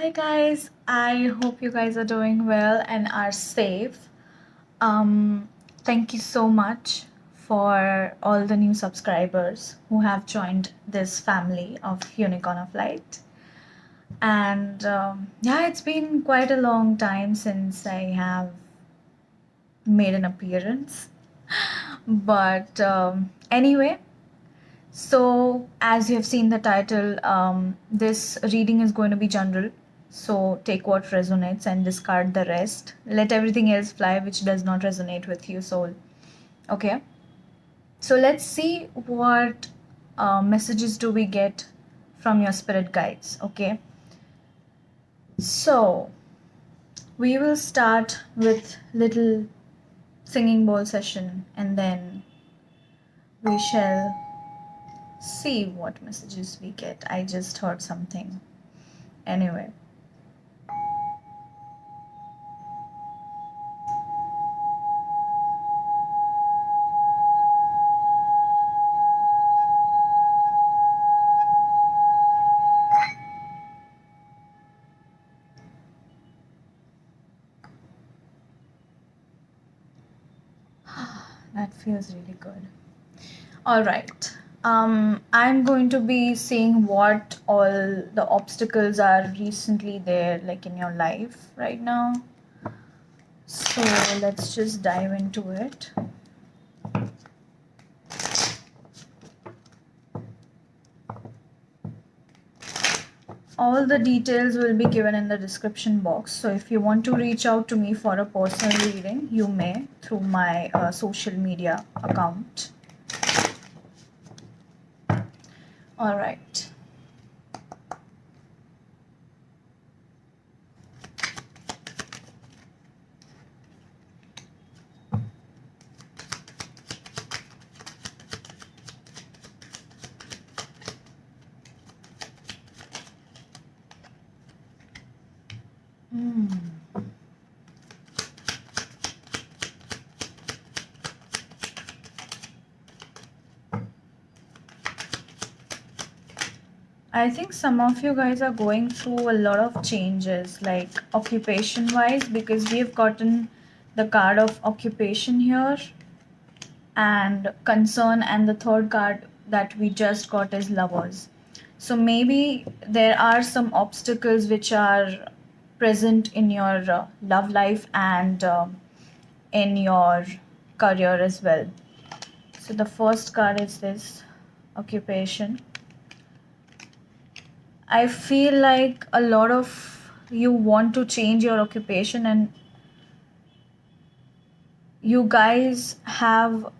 Hi guys, I hope you guys are doing well and are safe. Um, Thank you so much for all the new subscribers who have joined this family of Unicorn of Light. And yeah, it's been quite a long time since I have made an appearance. But anyway, so, as you have seen the title, this reading is going to be general. So, take what resonates and discard the rest. Let everything else fly which does not resonate with you, soul. Okay. So, let's see what messages do we get from your spirit guides. Okay. So, we will start with little singing bowl session and then we shall see what messages we get. I just heard something. Anyway. That feels really good. All right. I'm going to be seeing what all the obstacles are recently there, like in your life right now. So let's just dive into it. All the details will be given in the description box. So if you want to reach out to me for a personal reading, you may through my social media account. All right. I think some of you guys are going through a lot of changes, like occupation wise, because we have gotten the card of occupation here and concern, and the third card that we just got is lovers. So maybe there are some obstacles which are present in your love life and in your career as well. So the first card is this occupation. I feel like a lot of you want to change your occupation, and you guys have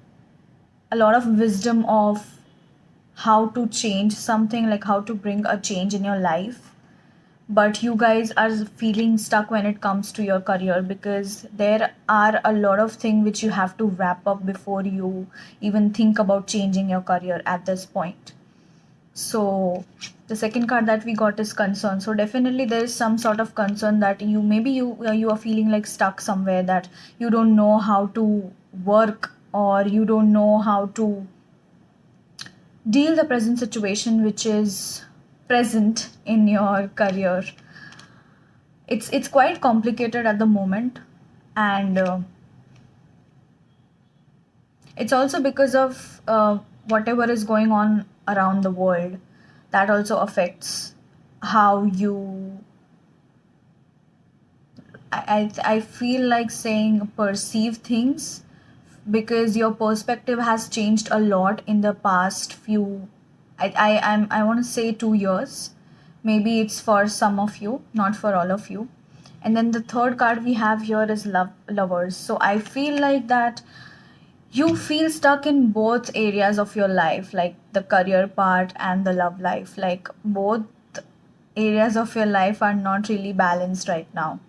a lot of wisdom of how to change something, like how to bring a change in your life. But you guys are feeling stuck when it comes to your career because there are a lot of things which you have to wrap up before you even think about changing your career at this point. So the second card that we got is concern. So definitely there is some sort of concern that you are feeling like stuck somewhere, that you don't know how to work or you don't know how to deal the present situation which is present in your career. It's quite complicated at the moment, and it's also because of whatever is going on around the world that also affects how you I feel like saying perceive things, because your perspective has changed a lot in the past few I want to say 2 years. Maybe it's for some of you, not for all of you. And then the third card we have here is lovers. So I feel like that you feel stuck in both areas of your life, like the career part and the love life. Like both areas of your life are not really balanced right now.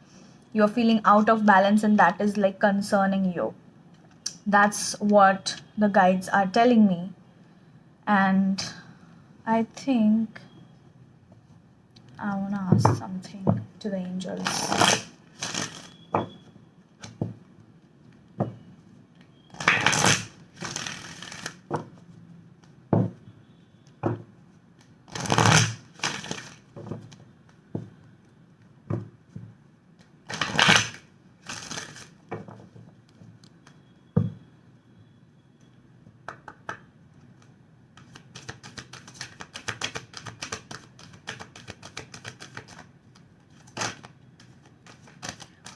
You're feeling out of balance, and that is like concerning you. That's what the guides are telling me. And I think I want to ask something to the angels.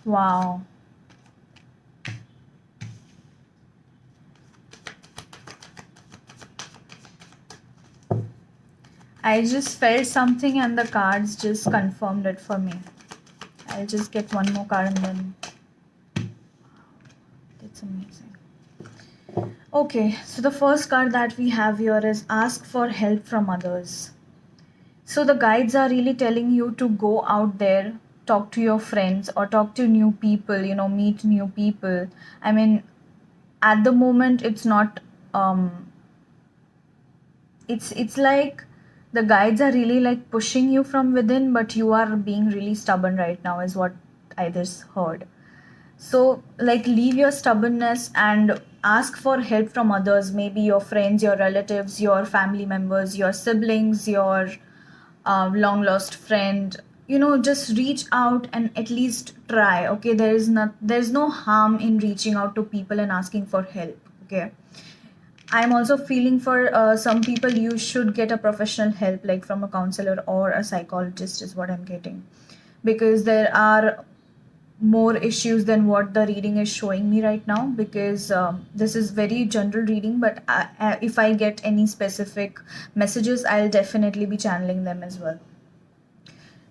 Wow. I just felt something and the cards just confirmed it for me. I'll just get one more card and then. That's amazing. Okay, so the first card that we have here is ask for help from others. So the guides are really telling you to go out there, talk to your friends or talk to new people, meet new people. I mean, at the moment it's not it's like the guides are really like pushing you from within, but you are being really stubborn right now is what I just heard. So, like, leave your stubbornness and ask for help from others, maybe your friends, your relatives, your family members, your siblings, your long lost friend. Just reach out and at least try. Okay, there's no harm in reaching out to people and asking for help. Okay, I'm also feeling for some people you should get a professional help, like from a counselor or a psychologist, is what I'm getting, because there are more issues than what the reading is showing me right now, because this is very general reading, but if I get any specific messages, I'll definitely be channeling them as well.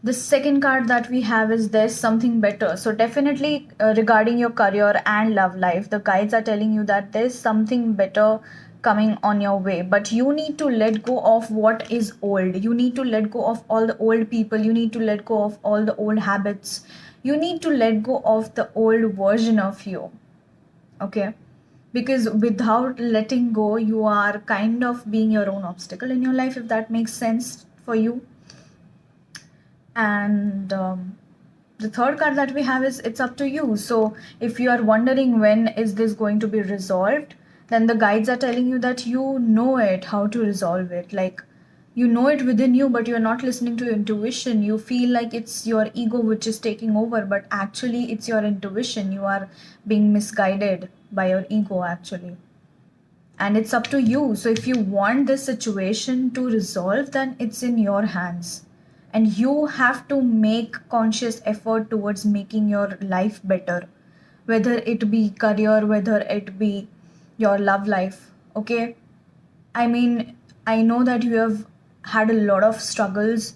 The second card that we have is there's something better. So definitely regarding your career and love life, the guides are telling you that there's something better coming on your way, but you need to let go of what is old. You need to let go of all the old people. You need to let go of all the old habits. You need to let go of the old version of you. Okay, because without letting go, you are kind of being your own obstacle in your life, if that makes sense for you. And the third card that we have is it's up to you. So if you are wondering when is this going to be resolved, then the guides are telling you that you know it, how to resolve it. Like, you know it within you, but you're not listening to your intuition. You feel like it's your ego which is taking over, but actually it's your intuition. You are being misguided by your ego, actually. And it's up to you. So if you want this situation to resolve, then it's in your hands, and you have to make conscious effort towards making your life better, whether it be career, whether it be your love life. Okay, I mean, I know that you have had a lot of struggles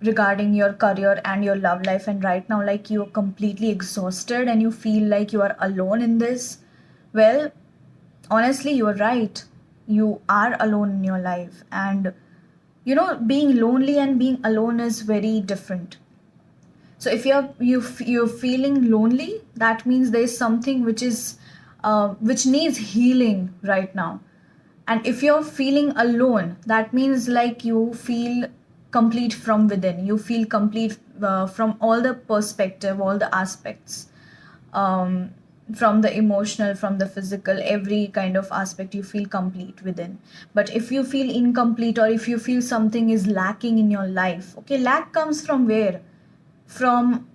regarding your career and your love life, and right now, like, you're completely exhausted and you feel like you are alone in this. Well, honestly, you're right. You are alone in your life, and being lonely and being alone is very different. So if you're feeling lonely, that means there's something which needs healing right now. And if you're feeling alone, that means like you feel complete from within. You feel complete from all the perspective, all the aspects, um, from the emotional, from the physical, every kind of aspect, you feel complete within. But if you feel incomplete, or if you feel something is lacking in your life, okay, lack comes from where? From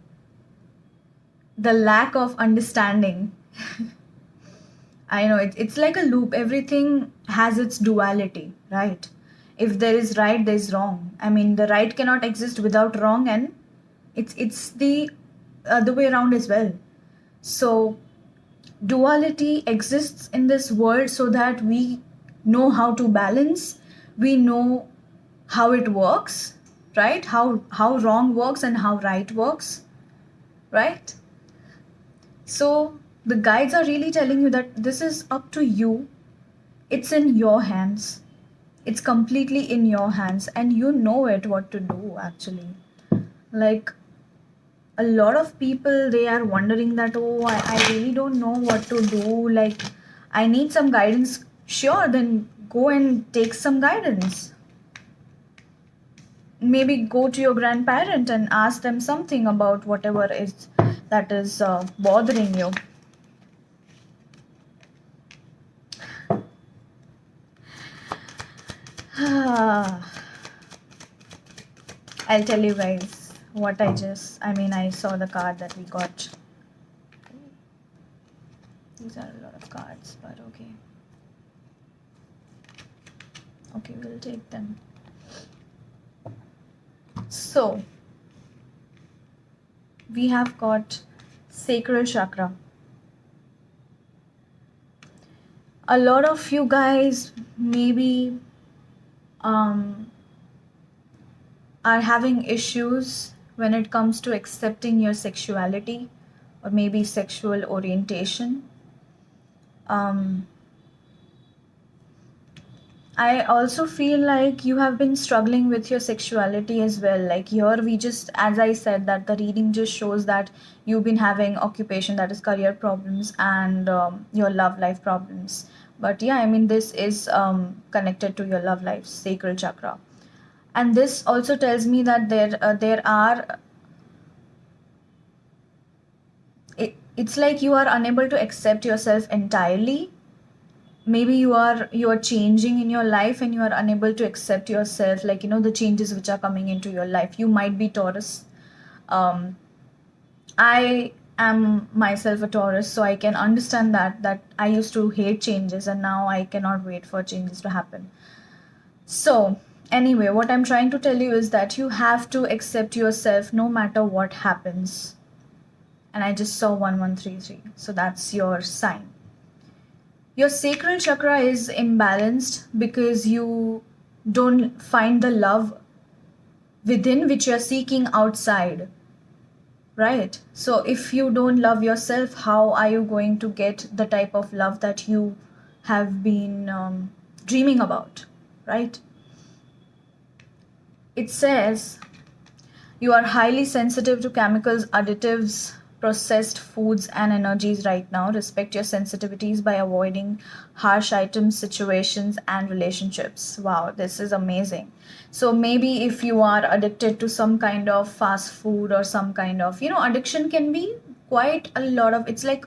the lack of understanding. I know it's like a loop. Everything has its duality, right? If there is right, there is wrong. I mean, the right cannot exist without wrong, and it's the other way around as well. So duality exists in this world so that we know how to balance. We know how it works, right? How wrong works and how right works, right? So the guides are really telling you that this is up to you. It's in your hands. It's completely in your hands, and you know it what to do, actually. Like, a lot of people, they are wondering that, oh, I really don't know what to do. Like, I need some guidance. Sure, then go and take some guidance. Maybe go to your grandparent and ask them something about whatever is that is bothering you. I'll tell you guys what I saw the card that we got. These are a lot of cards, but okay. Okay, we'll take them. So, we have got Sacral chakra. A lot of you guys maybe um, are having issues when it comes to accepting your sexuality or maybe sexual orientation. Um, I also feel like you have been struggling with your sexuality as well. Like here, we just, as I said, that the reading just shows that you've been having occupation, that is career problems, and your love life problems. But yeah, I mean, this is connected to your love life, sacral chakra. And this also tells me that there are it's like you are unable to accept yourself entirely. Maybe you are changing in your life and you are unable to accept yourself, like the changes which are coming into your life. You might be Taurus. I am myself a Taurus, so I can understand that I used to hate changes and now I cannot wait for changes to happen. So anyway, what I'm trying to tell you is that you have to accept yourself no matter what happens. And I just saw 1133, so that's your sign. Your sacral chakra is imbalanced because you don't find the love within which you're seeking outside, right? So if you don't love yourself, how are you going to get the type of love that you have been dreaming about, right? It says you are highly sensitive to chemicals, additives, processed foods, and energies right now. Respect your sensitivities by avoiding harsh items, situations, and relationships. Wow, this is amazing. So maybe if you are addicted to some kind of fast food or some kind of, addiction can be quite a lot of, it's like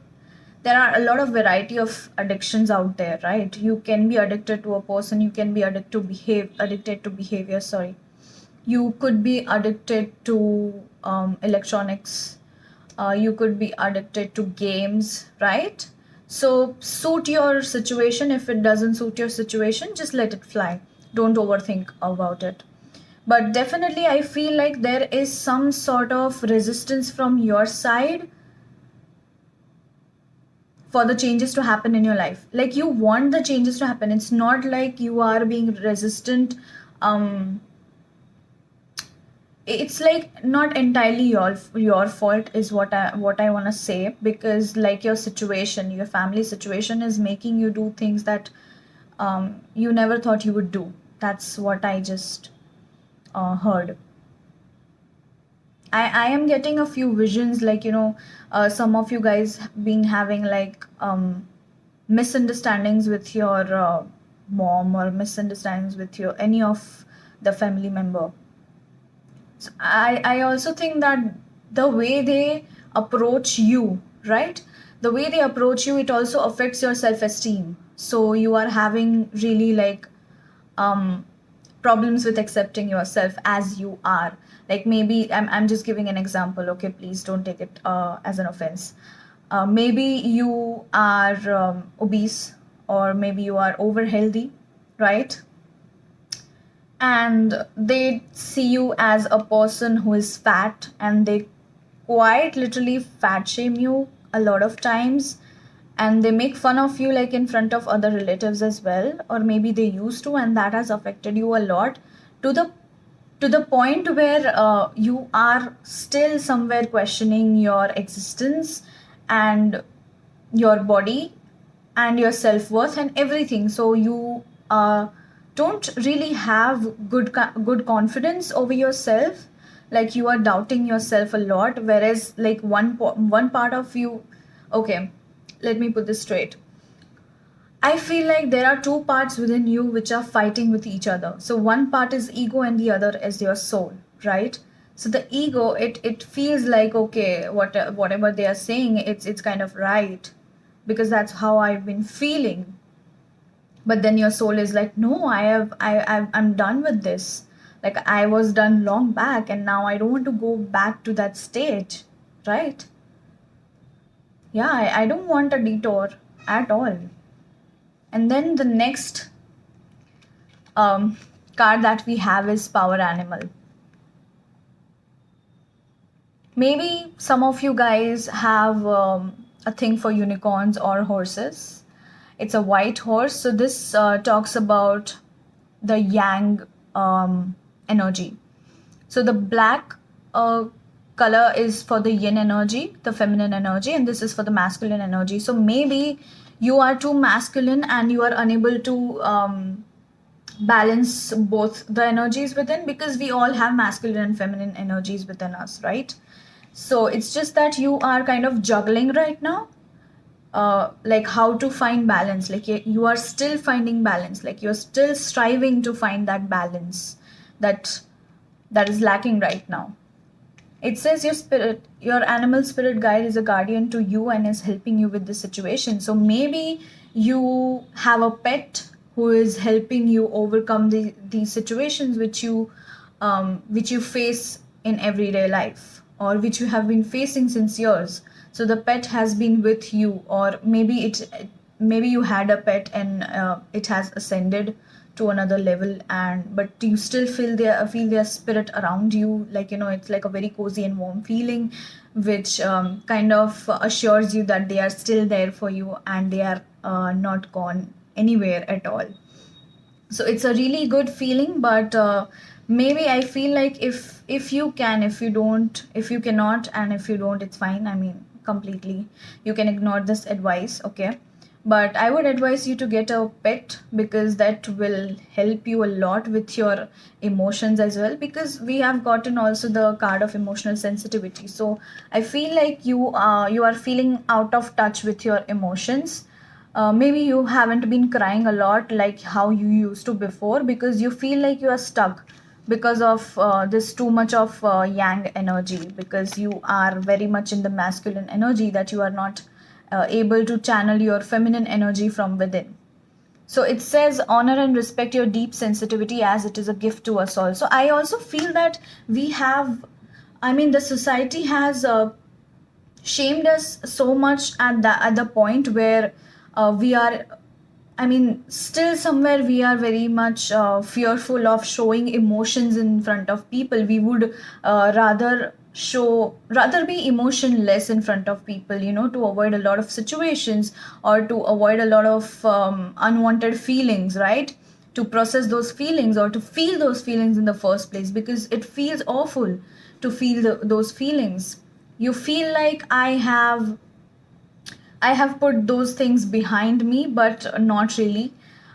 there are a lot of variety of addictions out there, right? You can be addicted to a person, you can be addicted to behavior, sorry. You could be addicted to electronics. You could be addicted to games, right? So suit your situation. If it doesn't suit your situation, just let it fly. Don't overthink about it. But definitely I feel like there is some sort of resistance from your side for the changes to happen in your life. Like you want the changes to happen. It's not like you are being resistant. It's like not entirely your fault is what I want to say, because like your family situation is making you do things that you never thought you would do. That's what I just heard. I am getting a few visions, like some of you guys being having like misunderstandings with your mom, or misunderstandings with your any of the family member. So I also think that the way they approach you, right? The way they approach you, it also affects your self-esteem. So you are having really like um problems with accepting yourself as you are. Like maybe I'm just giving an example, okay? Please don't take it as an offense. Maybe you are obese, or maybe you are over healthy, right? And they see you as a person who is fat, and they quite literally fat shame you a lot of times, and they make fun of you like in front of other relatives as well, or maybe they used to, and that has affected you a lot to the point where you are still somewhere questioning your existence and your body and your self-worth and everything. So you don't really have good confidence over yourself. Like you are doubting yourself a lot, whereas like one part of you, okay, let me put this straight. I feel like there are two parts within you which are fighting with each other. So one part is ego and the other is your soul, right? So the ego, it feels like, okay, whatever they are saying, it's kind of right, because that's how I've been feeling. But then your soul is like, no, I'm done with this. Like I was done long back, and now I don't want to go back to that stage, right? Yeah, I don't want a detour at all. And then the next um, card that we have is Power Animal. Maybe some of you guys have a thing for unicorns or horses. It's a white horse. So this talks about the yang energy. So the black color is for the yin energy, the feminine energy, and this is for the masculine energy. So maybe you are too masculine and you are unable to balance both the energies within, because we all have masculine and feminine energies within us, right? So it's just that you are kind of juggling right now, like how to find balance. Like you are still finding balance, like you're still striving to find that balance that is lacking right now. It says your animal spirit guide is a guardian to you and is helping you with this situation. So maybe you have a pet who is helping you overcome these situations which you face in everyday life, or which you have been facing since years. So the pet has been with you, or maybe you had a pet and it has ascended to another level, and but you still feel their spirit around you. Like, it's like a very cozy and warm feeling, which kind of assures you that they are still there for you and they are not gone anywhere at all. So it's a really good feeling. But maybe I feel like if you can, if you cannot, and if you don't, it's fine. I mean, completely, you can ignore this advice, okay? But I would advise you to get a pet, because that will help you a lot with your emotions as well, because we have gotten also the card of emotional sensitivity. So I feel like you are feeling out of touch with your emotions. Maybe you haven't been crying a lot like how you used to before, because you feel like you are stuck because of this too much of yang energy, because you are very much in the masculine energy, that you are not able to channel your feminine energy from within. So it says honor and respect your deep sensitivity, as it is a gift to us also. I also feel that the society has shamed us so much at the point where we are, still somewhere we are very much fearful of showing emotions in front of people. We would rather be emotionless in front of people, to avoid a lot of situations, or to avoid a lot of unwanted feelings, right? To process those feelings, or to feel those feelings in the first place, because it feels awful to feel those feelings. You feel like I have put those things behind me, but not really.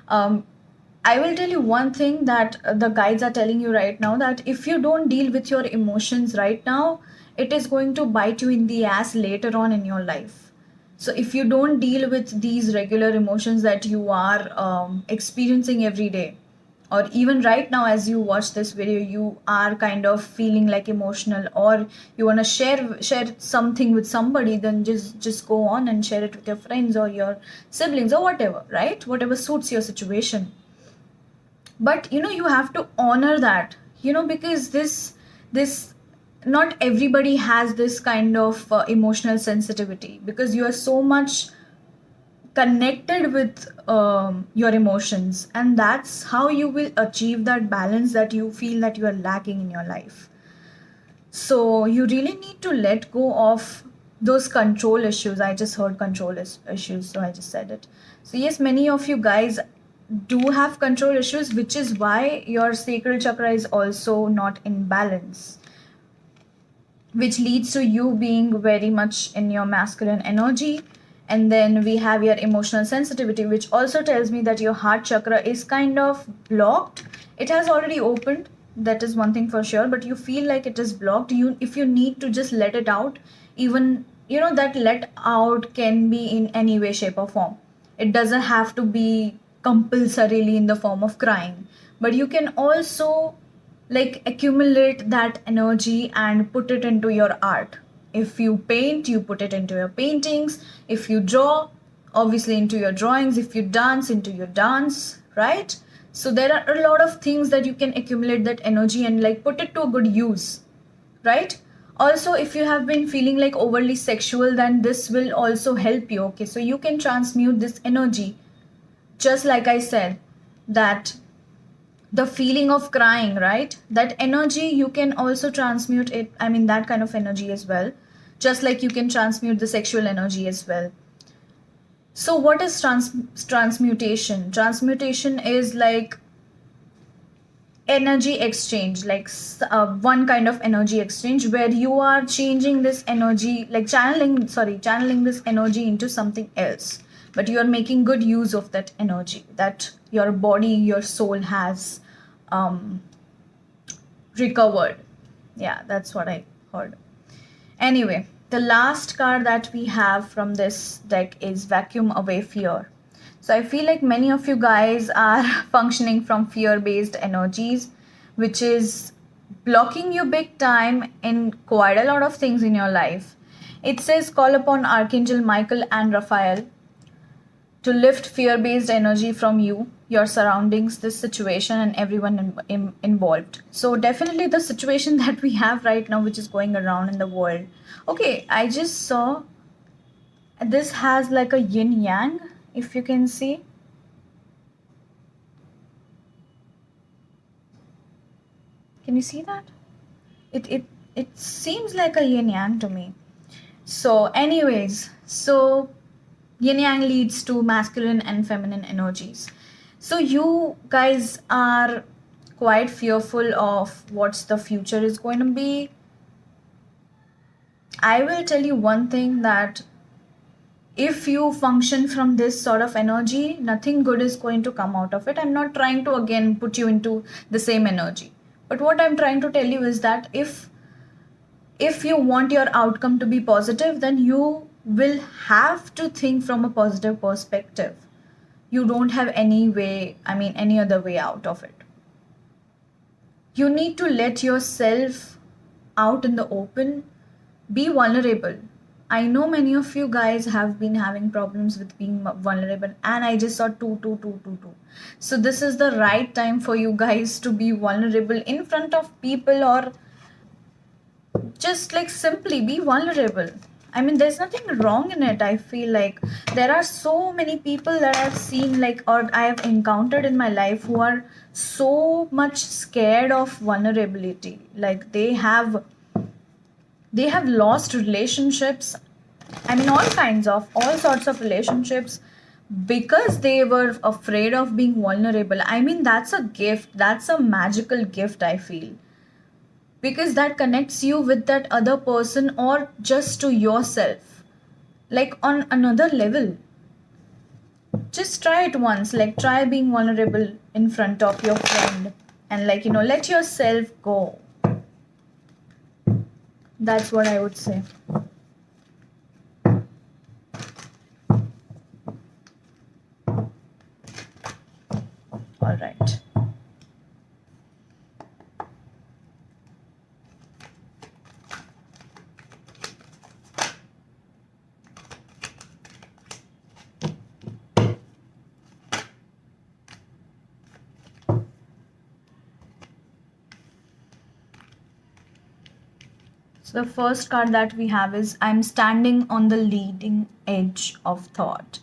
Um, I will tell you one thing that the guides are telling you right now, that if you don't deal with your emotions right now, it is going to bite you in the ass later on in your life. So if you don't deal with these regular emotions that you are experiencing every day, or even right now as you watch this video, you are kind of feeling like emotional, or you want to share something with somebody, then just go on and share it with your friends or your siblings or whatever, right? Whatever suits your situation. But you have to honor that, because this not everybody has this kind of emotional sensitivity, because you are so much connected with your emotions, and that's how you will achieve that balance that you feel that you are lacking in your life. So you really need to let go of those control issues. I just heard control issues, so I just said it. So yes, many of you guys do have control issues, which is why your sacral chakra is also not in balance, which leads to you being very much in your masculine energy. And then we have your emotional sensitivity, which also tells me that your heart chakra is kind of blocked. It has already opened, that is one thing for sure, but you feel like it is blocked. If you need to just let it out, even that let out can be in any way, shape or form. It doesn't have to be compulsorily in the form of crying, but you can also like accumulate that energy and put it into your art. If you paint, you put it into your paintings. If you draw, obviously into your drawings. If you dance, into your dance, right? So there are a lot of things that you can accumulate that energy and like put it to a good use, right? Also, if you have been feeling like overly sexual, then this will also help you. Okay, so you can transmute this energy, just like I said, that the feeling of crying, right? That energy you can also transmute it, I mean that kind of energy as well, just like you can transmute the sexual energy as well. So what is transmutation? Transmutation is like energy exchange, like one kind of energy exchange where you are changing this energy, like channeling this energy into something else, but you are making good use of that energy that your body, your soul has um, recovered. Yeah, that's what I heard. Anyway, the last card that we have from this deck is Vacuum Away Fear. So I feel like many of you guys are functioning from fear based energies, which is blocking you big time in quite a lot of things in your life. It says call upon Archangel Michael and Raphael to lift fear based energy from you, your surroundings, this situation, and everyone involved. So, definitely the situation that we have right now, which is going around in the world. Okay, I just saw this has like a yin yang, if you can see. Can you see that? It seems like a yin yang to me. So, anyways, so yin yang leads to masculine and feminine energies. So you guys are quite fearful of what's the future is going to be. I will tell you one thing, that if you function from this sort of energy, nothing good is going to come out of it. I'm not trying to again put you into the same energy. But what I'm trying to tell you is that if you want your outcome to be positive, then you will have to think from a positive perspective. You don't have any way, I mean, any other way out of it. You need to let yourself out in the open, be vulnerable. I know many of you guys have been having problems with being vulnerable, and I just saw two. So, this is the right time for you guys to be vulnerable in front of people, or just like simply be vulnerable. I mean, there's nothing wrong in it. I feel like there are so many people that I've seen, like, or I have encountered in my life, who are so much scared of vulnerability. Like, they have lost relationships. I mean, all sorts of relationships, because they were afraid of being vulnerable. I mean, that's a gift. That's a magical gift, I feel, because that connects you with that other person, or just to yourself, like on another level. Just try it once, like try being vulnerable in front of your friend, and like, let yourself go. That's what I would say. All right. So the first card that we have is I'm standing on the leading edge of thought.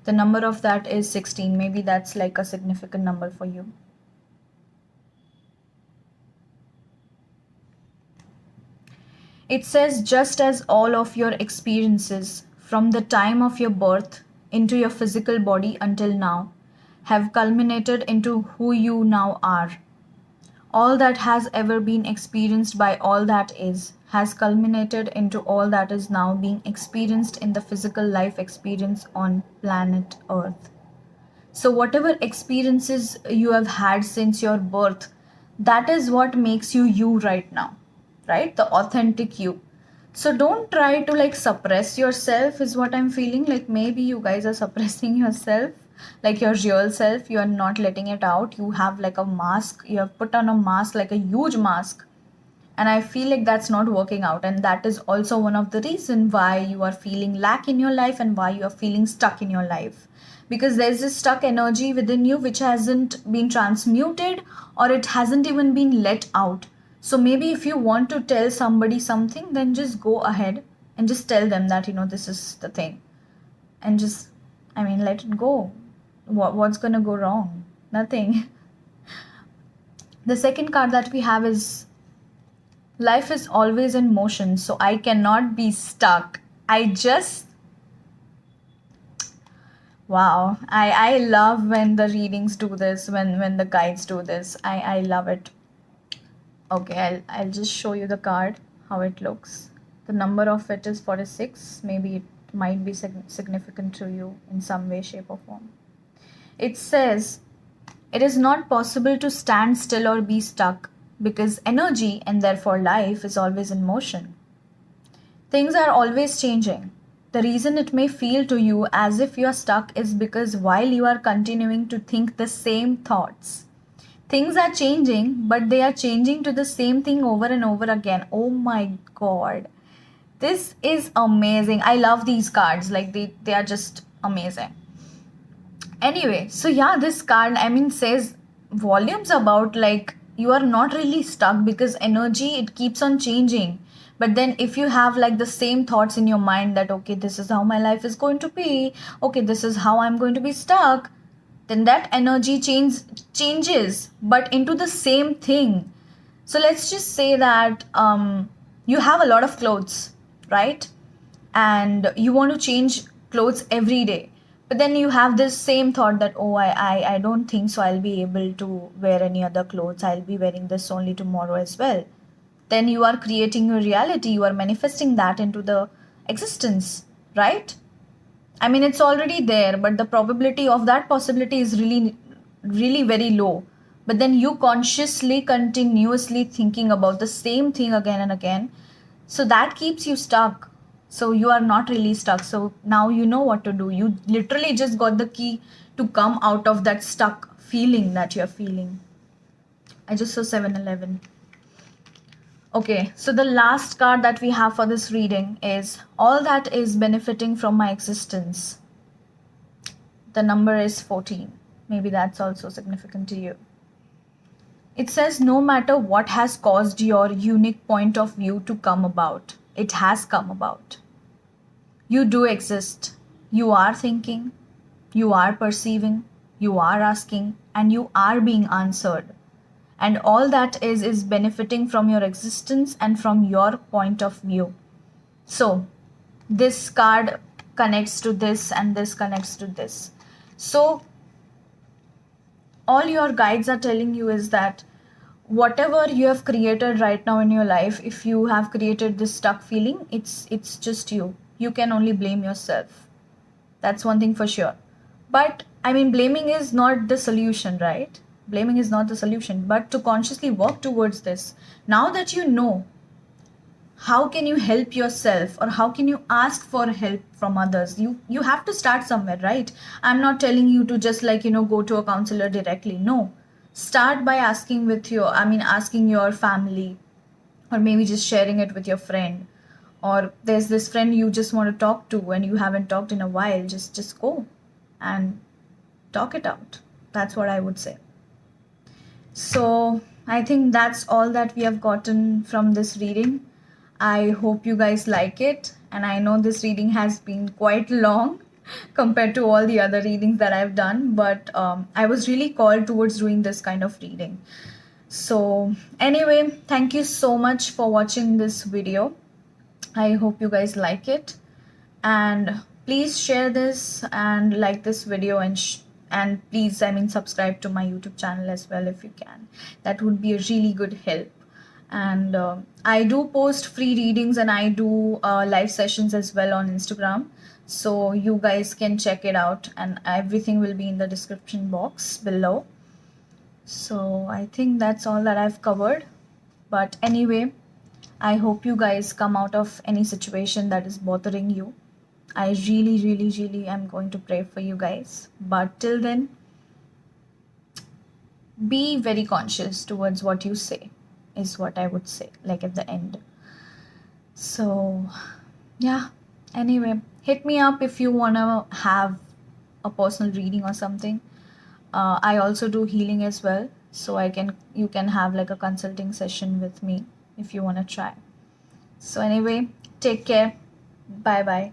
The number of that is 16. Maybe that's like a significant number for you. It says, just as all of your experiences from the time of your birth into your physical body until now have culminated into who you now are. All that has ever been experienced by all that is has culminated into all that is now being experienced in the physical life experience on planet Earth. So, whatever experiences you have had since your birth, that is what makes you right now, right? The authentic you. So, don't try to like suppress yourself, is what I'm feeling. Like, maybe you guys are suppressing yourself, like your real self. You are not letting it out. You have like a mask, you have put on a mask, like a huge mask. And I feel like that's not working out, and that is also one of the reason why you are feeling lack in your life and why you are feeling stuck in your life, because there's this stuck energy within you which hasn't been transmuted, or it hasn't even been let out. So maybe if you want to tell somebody something, then just go ahead and just tell them that, this is the thing, and just, I mean, let it go. What's gonna go wrong? Nothing. The second card that we have is life is always in motion, so I cannot be stuck. I just Wow, I love when the readings do this, when the guides do this. I love it. Okay, I'll just show you the card, how it looks. The number of it is 46. Maybe it might be significant to you in some way, shape, or form. It says, it is not possible to stand still or be stuck because energy and therefore life is always in motion. Things are always changing. The reason it may feel to you as if you are stuck is because while you are continuing to think the same thoughts, things are changing, but they are changing to the same thing over and over again. Oh my god. This is amazing. I love these cards. Like they are just amazing. Anyway, so yeah, this card, I mean, says volumes about like you are not really stuck because energy, it keeps on changing. But then if you have like the same thoughts in your mind that, okay, this is how my life is going to be, okay, this is how I'm going to be stuck, then that energy changes, but into the same thing. So let's just say that you have a lot of clothes, right? And you want to change clothes every day. But then you have this same thought that, oh, I don't think so I'll be able to wear any other clothes. I'll be wearing this only tomorrow as well. Then you are creating your reality. You are manifesting that into the existence, right? I mean, it's already there, but the probability of that possibility is really, really very low. But then you consciously, continuously thinking about the same thing again and again. So that keeps you stuck. So you are not really stuck. So now you know what to do. You literally just got the key to come out of that stuck feeling that you're feeling. I just saw 7-Eleven. Okay, so the last card that we have for this reading is all that is benefiting from my existence. The number is 14. Maybe that's also significant to you. It says no matter what has caused your unique point of view to come about, it has come about. You do exist. You are thinking, you are perceiving, you are asking, and you are being answered. And all that is benefiting from your existence and from your point of view. So this card connects to this and this connects to this. So all your guides are telling you is that whatever you have created right now in your life, if you have created this stuck feeling, it's just you. You can only blame yourself. That's one thing for sure. But I mean, blaming is not the solution, right? Blaming is not the solution, but to consciously work towards this. Now that you know, how can you help yourself or how can you ask for help from others? You have to start somewhere, right? I'm not telling you to just like, go to a counselor directly. No. Start by asking asking your family, or maybe just sharing it with your friend. Or there's this friend you just want to talk to and you haven't talked in a while. Just go and talk it out. That's what I would say. So I think that's all that we have gotten from this reading. I hope you guys like it, and I know this reading has been quite long compared to all the other readings that I've done, but I was really called towards doing this kind of reading. So anyway, thank you so much for watching this video. I hope you guys like it, and please share this and like this video, and please subscribe to my YouTube channel as well if you can. That would be a really good help. And I do post free readings and I do live sessions as well on Instagram, so you guys can check it out, and everything will be in the description box below. So I think that's all that I've covered. But anyway, I hope you guys come out of any situation that is bothering you. I really, really, really am going to pray for you guys. But till then, be very conscious towards what you say, is what I would say, like at the end. So yeah, anyway, hit me up if you want to have a personal reading or something. I also do healing as well, so you can have like a consulting session with me if you want to try. So anyway, take care. Bye bye.